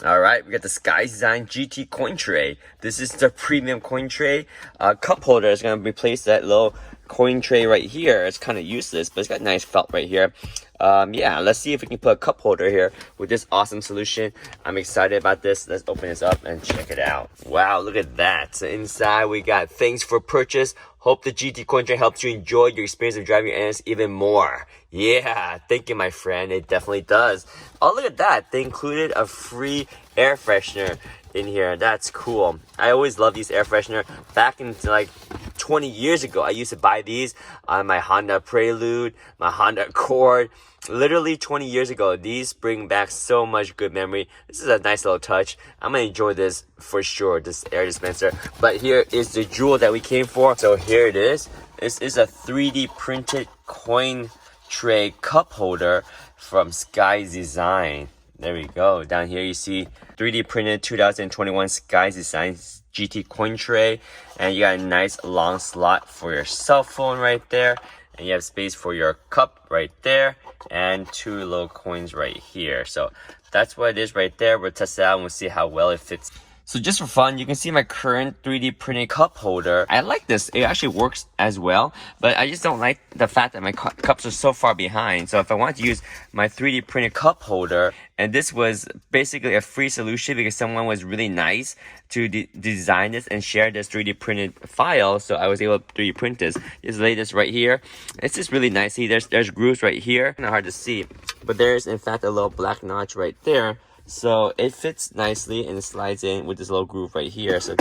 All right, we got the Skyz-Design GT coin tray. This is the premium coin tray. Cup holder is going to replace that little coin tray right here. It's kind of useless, but it's got nice felt right here. Yeah, let's see if we can put a cup holder here with this awesome solution. I'm excited about this. Let's open this up and check it out. Wow, look at that. So inside we got thanks for purchase. Hope the GT coin tray helps you enjoy your experience of driving your NS even more. Yeah, thank you, my friend. It definitely does. Oh, look at that. They included a free air freshener in here. That's cool. I always love these air freshener. Back in like 20 years ago, I used to buy these on my Honda Prelude, my Honda Accord. Literally 20 years ago, these bring back so much good memory. This is a nice little touch. I'm gonna enjoy this for sure, this air dispenser. But here is the jewel that we came for. So here it is. This is a 3D printed coin tray cup holder from Skyz-Design. There we go. Down here you see 3D printed 2021 Skyz-Design GT coin tray, and you got a nice long slot for your cell phone right there, and you have space for your cup right there, and two little coins right here. So that's what it is right there. We'll test it out and we'll see how well it fits. So just for fun, you can see my current 3D printed cup holder. I like this. It actually works as well, but I just don't like the fact that my cups are so far behind. So if I want to use my 3D printed cup holder, and this was basically a free solution because someone was really nice to design this and share this 3D printed file. So I was able to 3D print this. Just lay this right here. It's just really nice. See, there's grooves right here. Not hard to see, but there's in fact a little black notch right there. So it fits nicely and it slides in with this little groove right here. So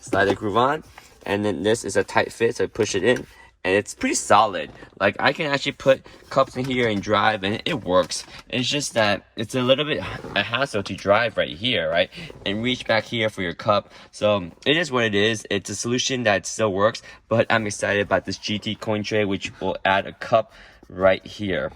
slide the groove on, and then this is a tight fit, so I push it in, and it's pretty solid. Like I can actually put cups in here and drive, and it works. It's just that it's a little bit a hassle to drive right here, right? And reach back here for your cup. So it is what it is. It's a solution that still works, but I'm excited about this GT coin tray, which will add a cup right here.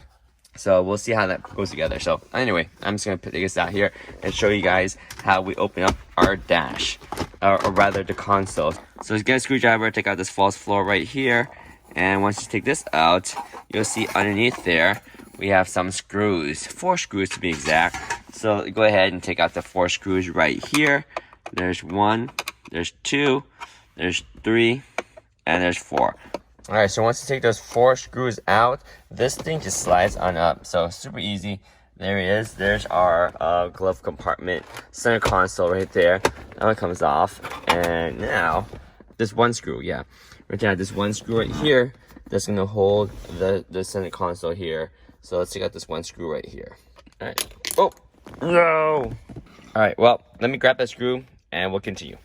So we'll see how that goes together. So anyway, I'm just going to put this out here and show you guys how we open up our dash, or rather the console. So let's get a screwdriver, take out this false floor right here. And once you take this out, you'll see underneath there, we have some screws, 4 screws to be exact. So go ahead and take out the 4 screws right here. There's 1, there's 2, there's 3, and there's 4. Alright, so once you take those 4 screws out, this thing just slides on up. So super easy. There it is. There's our glove compartment, center console right there. Now it comes off. And now, this one screw, yeah. Right now, this one screw right here, that's going to hold the center console here. So let's take out this one screw right here. Alright. Oh! No! Alright, well, let me grab that screw and we'll continue.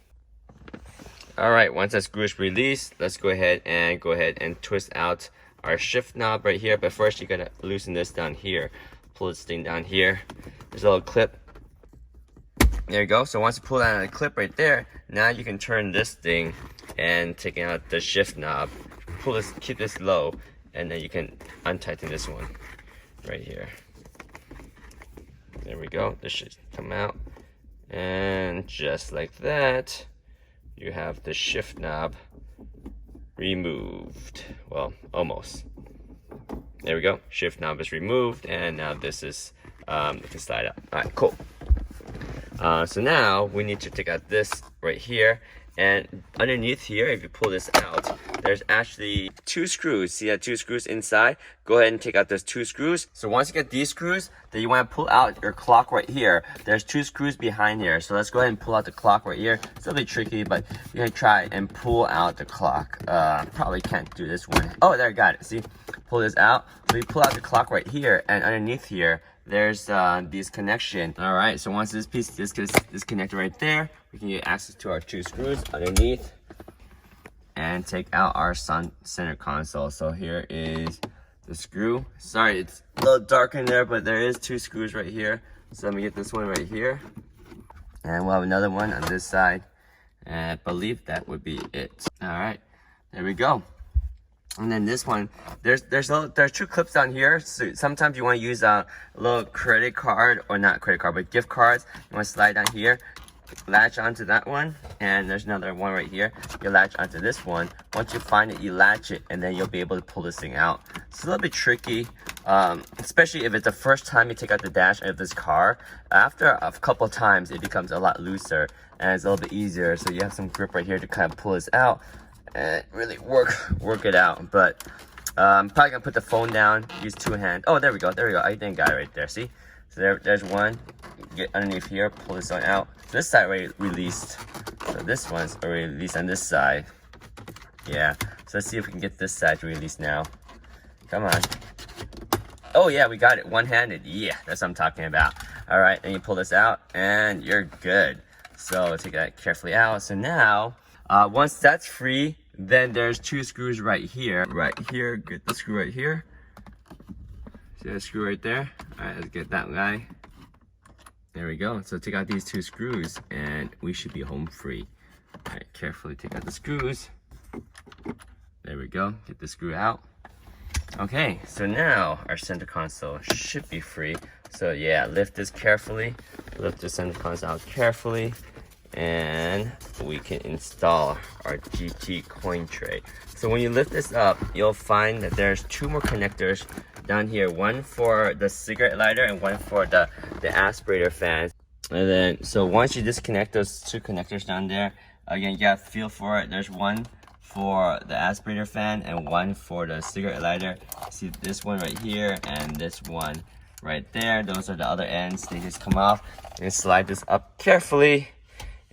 Alright, once that screw is released, let's go ahead and twist out our shift knob right here. But first, you gotta loosen this down here. Pull this thing down here. There's a little clip. There you go. So once you pull out the clip right there, now you can turn this thing and take out the shift knob. Pull this, keep this low, and then you can untighten this one right here. There we go. This should come out. And just like that, you have the shift knob removed. Well, almost. There we go. Shift knob is removed, and now this is it can slide out. All right, cool. So now we need to take out this right here, and underneath here, if you pull this out, there's actually 2 screws. See that 2 screws inside? Go ahead and take out those 2 screws. So once you get these screws, then you want to pull out your clock right here. There's 2 screws behind here. So let's go ahead and pull out the clock right here. It's a little bit tricky, but you're gonna try and pull out the clock. Probably can't do this one. Oh, there, I got it. See, pull this out. So you pull out the clock right here, and underneath here, there's these connection. All right, so once this piece is connected right there, we can get access to our 2 screws underneath and take out our center console. So here is the screw. Sorry, it's a little dark in there, but there is 2 screws right here. So let me get this one right here, and we'll have another one on this side, and I believe that would be it. All right, there we go. And then this one, there's 2 clips down here. So sometimes you want to use a little credit card, or not credit card, but gift cards. You want to slide down here, latch onto that one, and there's another one right here. You latch onto this one. Once you find it, you latch it, and then you'll be able to pull this thing out. It's a little bit tricky, especially if it's the first time you take out the dash of this car. After a couple times, it becomes a lot looser and it's a little bit easier. So you have some grip right here to kind of pull this out and really work it out. But I'm probably gonna put the phone down, use two hands. Oh, there we go. I think I got it right there. See? So there's one. Get underneath here, pull this one out. This side already released. So this one's already released on this side. Yeah. So let's see if we can get this side to release now. Come on. Oh yeah, we got it one-handed. Yeah, that's what I'm talking about. All right, and you pull this out and you're good. So take that carefully out. So now, once that's free, then there's two screws right here. Get the screw right here. See that screw right there? All right, let's get that guy. There we go. So take out these two screws and we should be home free. All right, carefully take out the screws. There we go. Get the screw out. Okay, so now our center console should be free. So yeah, lift this carefully. Lift the center console out carefully. And we can install our GT coin tray. So when you lift this up, you'll find that there's two more connectors down here. One for the cigarette lighter and one for the aspirator fan. And then, so once you disconnect those two connectors down there, again, you gotta feel for it. There's one for the aspirator fan and one for the cigarette lighter. See this one right here and this one right there. Those are the other ends. They just come off and slide this up carefully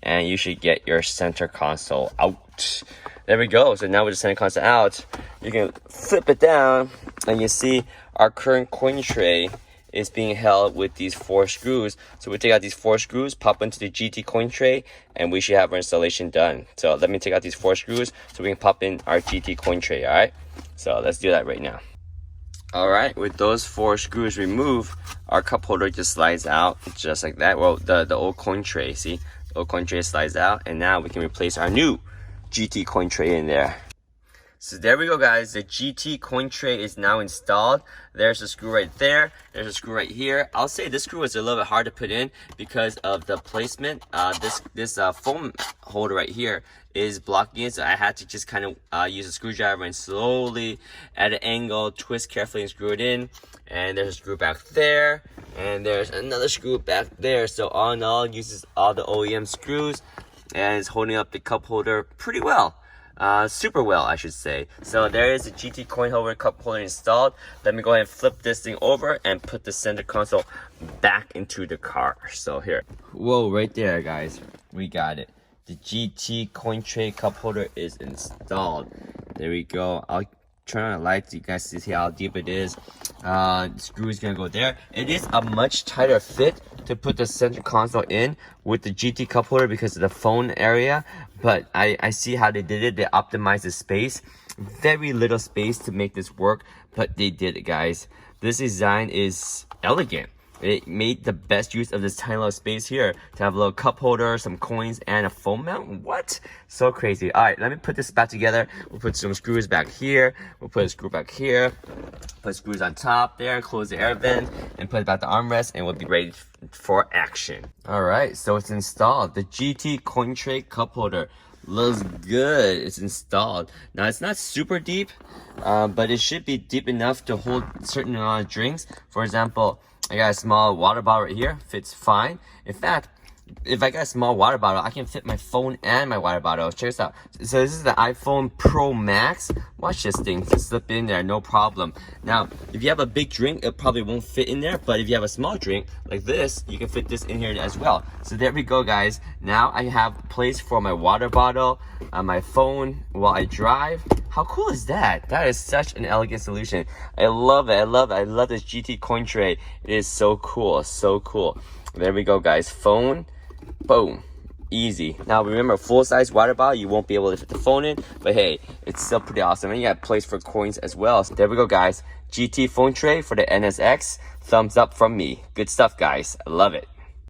and you should get your center console out. There we go. So now with the center console out, you can flip it down and you see our current coin tray is being held with these 4 screws. So we take out these 4 screws, pop into the GT coin tray, and we should have our installation done. So let me take out these 4 screws so we can pop in our GT coin tray, all right? So let's do that right now. All right, with those 4 screws removed, our cup holder just slides out just like that. Well, the old coin tray, see? The old coin tray slides out, and now we can replace our new GT coin tray in there. So there we go, guys. The GT coin tray is now installed. There's a screw right there. There's a screw right here. I'll say this screw is a little bit hard to put in because of the placement. This foam holder right here is blocking it, so I had to just kind of use a screwdriver and slowly at an angle twist carefully and screw it in. And there's a screw back there, and there's another screw back there. So all in all, it uses all the OEM screws and it's holding up the cup holder pretty well. Super well, I should say. So there is a GT coin holder cup holder installed. Let me go ahead and flip this thing over and put the center console back into the car. So here, whoa, right there, guys, we got it. The GT coin tray cup holder is installed. There we go. I'll turn on the lights so you guys see how deep it is. The screw is gonna go there. It is a much tighter fit to put the center console in with the GT cup holder because of the phone area, but I see how they did it. They optimized the space. Very little space to make this work, but they did it, guys. This design is elegant. It made the best use of this tiny little space here to have a little cup holder, some coins, and a phone mount. What? So crazy. All right, let me put this back together. We'll put some screws back here. We'll put a screw back here. Put screws on top there, close the air vent, and put it back the armrest, and we'll be ready for action. All right, so it's installed. The GT coin tray cup holder looks good. It's installed. Now, it's not super deep, but it should be deep enough to hold a certain amount of drinks. For example, I got a small water bottle right here, fits fine. In fact, if I got a small water bottle, I can fit my phone and my water bottle. Check this out. So this is the iPhone Pro Max. Watch this thing just slip in there, no problem. Now, if you have a big drink, it probably won't fit in there. But if you have a small drink like this, you can fit this in here as well. So there we go, guys. Now I have place for my water bottle, my phone while I drive. How cool is that? That is such an elegant solution. I love it. I love this GT coin tray. It is so cool, so cool. There we go, guys. Phone, boom, easy. Now remember, full-size water bottle, you won't be able to fit the phone in, but hey, it's still pretty awesome. And you got place for coins as well. So there we go, guys. GT phone tray for the NSX. Thumbs up from me. Good stuff, guys. I love it.